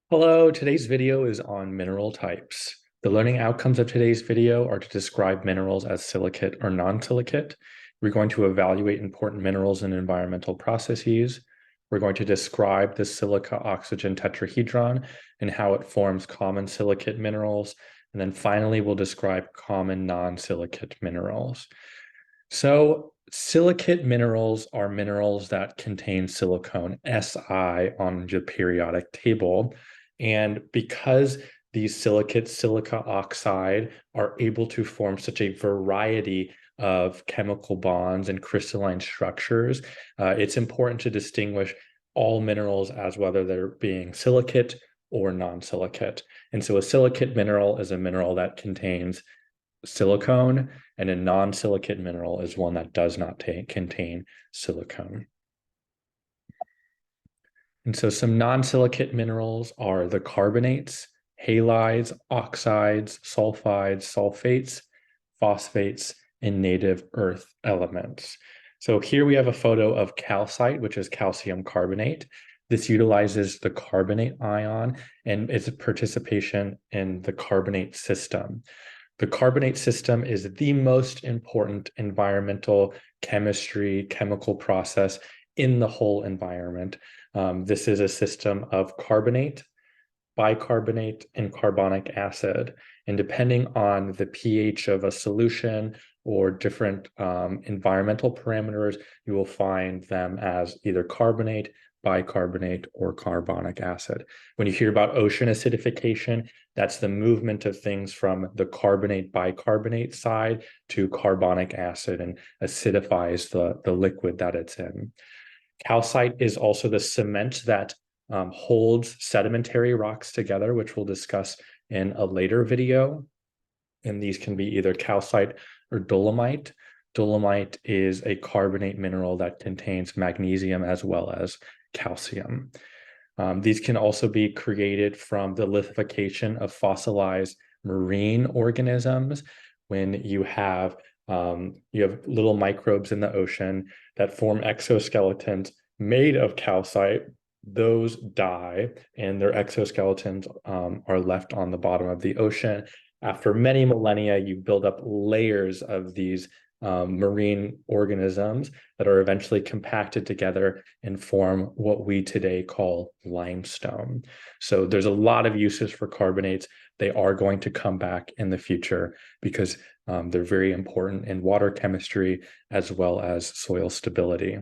Hello, today's video is on mineral types. The learning outcomes of today's video are to describe minerals as silicate or non-silicate. We're going to evaluate important minerals in environmental processes. We're going to describe the silica-oxygen tetrahedron and how it forms common silicate minerals. And then finally, we'll describe common non-silicate minerals. So silicate minerals are minerals that contain silicon, Si, on the periodic table. And because these silicates, silica oxide, are able to form such a variety of chemical bonds and crystalline structures, it's important to distinguish all minerals as whether they're being silicate or non-silicate. And so a silicate mineral is a mineral that contains silicone, and a non-silicate mineral is one that does not contain silicone. And so some non-silicate minerals are the carbonates, halides, oxides, sulfides, sulfates, phosphates, and native earth elements. So here we have a photo of calcite, which is calcium carbonate. This utilizes the carbonate ion and its participation in the carbonate system. The carbonate system is the most important environmental chemistry, chemical process in the whole environment. This is a system of carbonate, bicarbonate, and carbonic acid. And depending on the pH of a solution or different environmental parameters, you will find them as either carbonate, bicarbonate, or carbonic acid. When you hear about ocean acidification, that's the movement of things from the carbonate, bicarbonate side to carbonic acid and acidifies the liquid that it's in. Calcite is also the cement that holds sedimentary rocks together, which we'll discuss in a later video. And these can be either calcite or dolomite. Dolomite is a carbonate mineral that contains magnesium as well as calcium. These can also be created from the lithification of fossilized marine organisms when you have little microbes in the ocean that form exoskeletons made of calcite. Those die and their exoskeletons are left on the bottom of the ocean. After many millennia, you build up layers of these marine organisms that are eventually compacted together and form what we today call limestone. So there's a lot of uses for carbonates. They are going to come back in the future because they're very important in water chemistry as well as soil stability.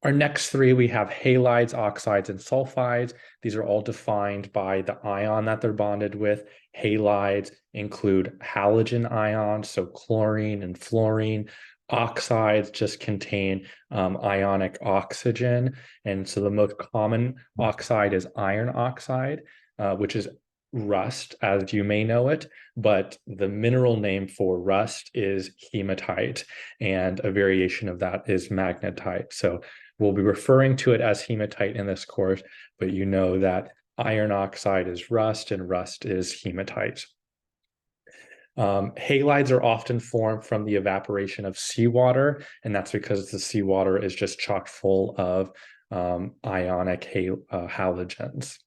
Our next three, we have halides, oxides, and sulfides. These are all defined by the ion that they're bonded with. Halides include halogen ions, so chlorine and fluorine. Oxides just contain ionic oxygen. And so the most common oxide is iron oxide, which is rust, as you may know it, but the mineral name for rust is hematite, and a variation of that is magnetite. So we'll be referring to it as hematite in this course, but you know that iron oxide is rust and rust is hematite. Halides are often formed from the evaporation of seawater, and that's because the seawater is just chock full of ionic halogens.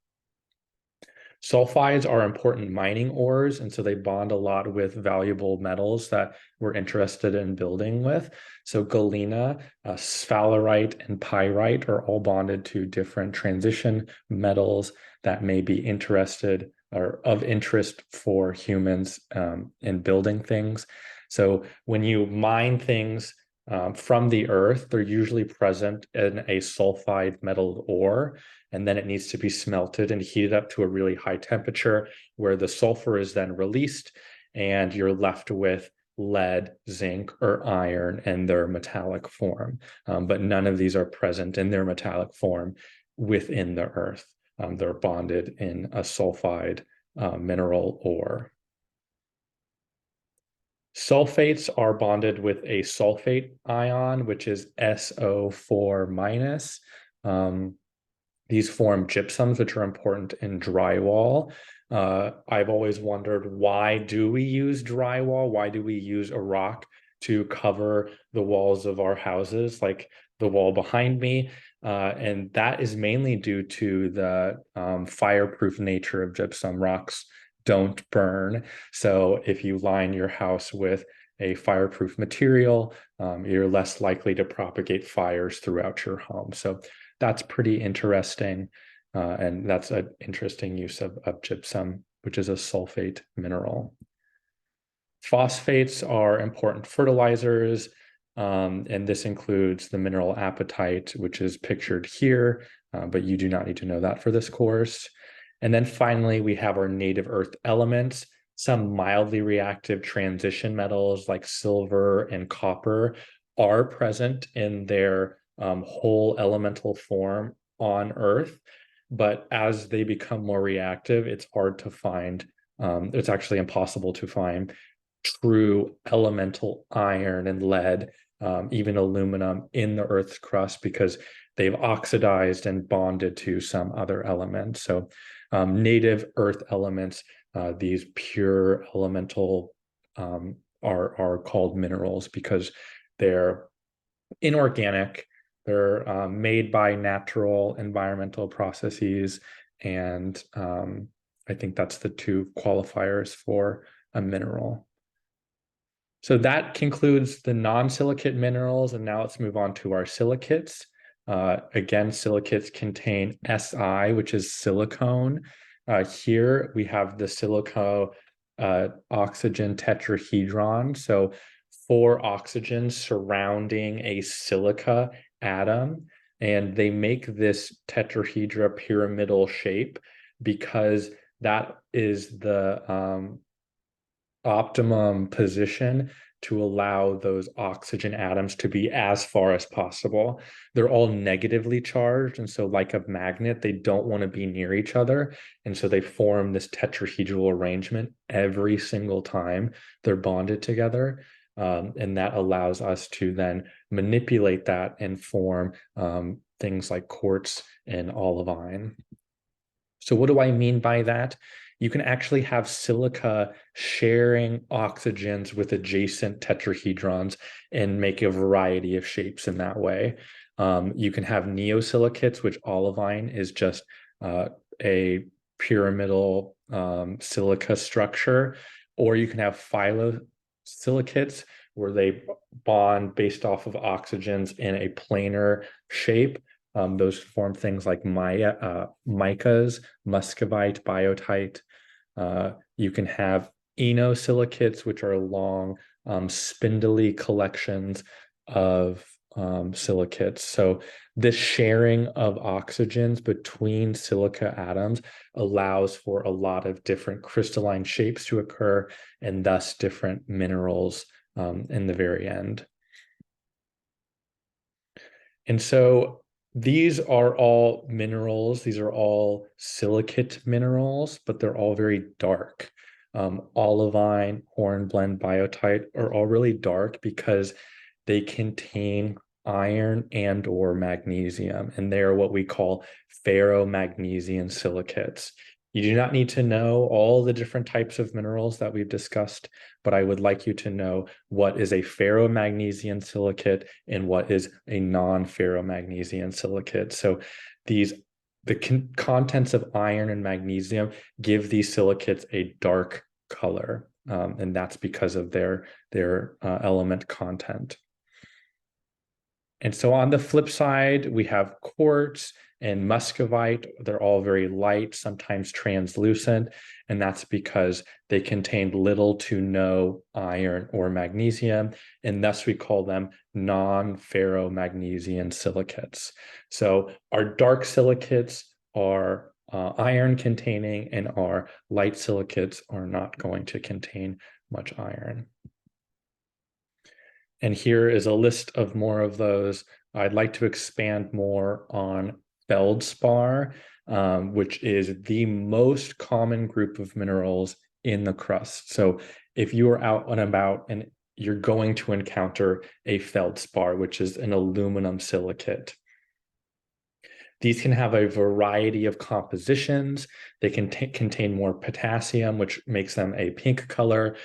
Sulfides are important mining ores, and so they bond a lot with valuable metals that we're interested in building with. So galena, sphalerite, and pyrite are all bonded to different transition metals that may be interested or of interest for humans in building things. So when you mine things from the earth, they're usually present in a sulfide metal ore, and then it needs to be smelted and heated up to a really high temperature where the sulfur is then released and you're left with lead, zinc, or iron in their metallic form. But none of these are present in their metallic form within the earth. They're bonded in a sulfide mineral ore. Sulfates are bonded with a sulfate ion, which is SO4 minus. These form gypsums, which are important in drywall. I've always wondered, why do we use drywall? Why do we use a rock to cover the walls of our houses? Like, the wall behind me. And that is mainly due to the fireproof nature of gypsum. Rocks don't burn. So if you line your house with a fireproof material, you're less likely to propagate fires throughout your home. So that's pretty interesting. And that's an interesting use of gypsum, which is a sulfate mineral. Phosphates are important fertilizers, and this includes the mineral apatite, which is pictured here, but you do not need to know that for this course. And then finally, we have our native earth elements. Some mildly reactive transition metals like silver and copper are present in their whole elemental form on Earth, but as they become more reactive, it's hard to find, it's actually impossible to find true elemental iron and lead, even aluminum in the Earth's crust because they've oxidized and bonded to some other elements. So native Earth elements, these pure elemental, are called minerals because they're inorganic. They're made by natural environmental processes, and I think that's the two qualifiers for a mineral. So that concludes the non-silicate minerals, and now let's move on to our silicates. Again, silicates contain Si, which is silicone. Here we have the silico oxygen tetrahedron. So 4 oxygens surrounding a silica atom, and they make this tetrahedra pyramidal shape because that is the optimum position to allow those oxygen atoms to be as far as possible. They're all negatively charged, and so like a magnet, they don't want to be near each other, and so they form this tetrahedral arrangement every single time they're bonded together. And that allows us to then manipulate that and form things like quartz and olivine. So what do I mean by that? You can actually have silica sharing oxygens with adjacent tetrahedrons and make a variety of shapes in that way. You can have neosilicates, which olivine is just a pyramidal silica structure, or you can have phyllosilicates where they bond based off of oxygens in a planar shape. Those form things like micas, muscovite, biotite. You can have inosilicates, which are long, spindly collections of silicates. So this sharing of oxygens between silica atoms allows for a lot of different crystalline shapes to occur, and thus different minerals in the very end. And so these are all minerals. These are all silicate minerals, but they're all very dark. Olivine, hornblende, biotite are all really dark because they contain iron and or magnesium, and they are what we call ferromagnesian silicates. You do not need to know all the different types of minerals that we've discussed, but I would like you to know what is a ferromagnesian silicate and what is a non-ferromagnesian silicate. So the contents of iron and magnesium give these silicates a dark color, and that's because of their element content. And so on the flip side, we have quartz and muscovite. They're all very light, sometimes translucent, and that's because they contain little to no iron or magnesium, and thus we call them non-ferromagnesian silicates. So our dark silicates are iron containing, and our light silicates are not going to contain much iron. And here is a list of more of those. I'd like to expand more on feldspar, which is the most common group of minerals in the crust. So if you are out and about and you're going to encounter a feldspar, which is an aluminum silicate. These can have a variety of compositions. They can contain more potassium, which makes them a pink color.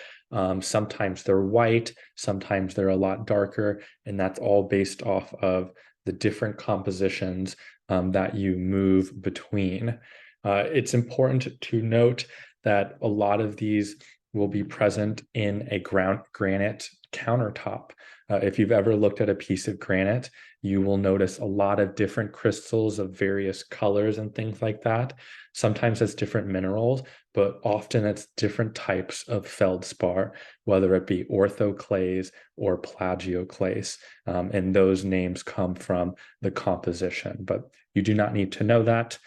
Sometimes they're white, sometimes they're a lot darker, and that's all based off of the different compositions that you move between. It's important to note that a lot of these will be present in a granite countertop. If you've ever looked at a piece of granite, you will notice a lot of different crystals of various colors and things like that. Sometimes it's different minerals, but often it's different types of feldspar, whether it be orthoclase or plagioclase. And those names come from the composition, but you do not need to know that.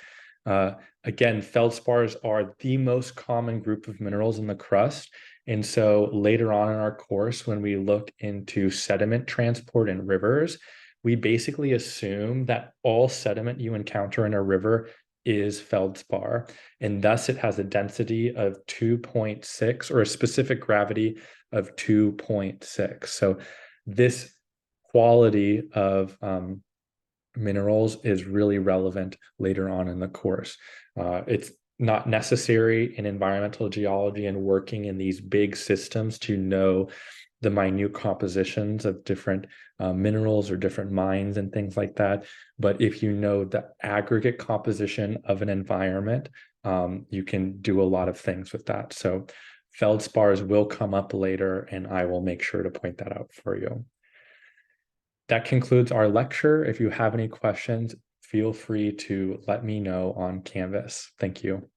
Again, feldspars are the most common group of minerals in the crust. And so later on in our course, when we look into sediment transport in rivers, we basically assume that all sediment you encounter in a river is feldspar, and thus it has a density of 2.6 or a specific gravity of 2.6. So this quality of minerals is really relevant later on in the course. It's not necessary in environmental geology and working in these big systems to know the minute compositions of different minerals or different mines and things like that. But if you know the aggregate composition of an environment, you can do a lot of things with that. So feldspars will come up later, and I will make sure to point that out for you. That concludes our lecture. If you have any questions, feel free to let me know on Canvas. Thank you.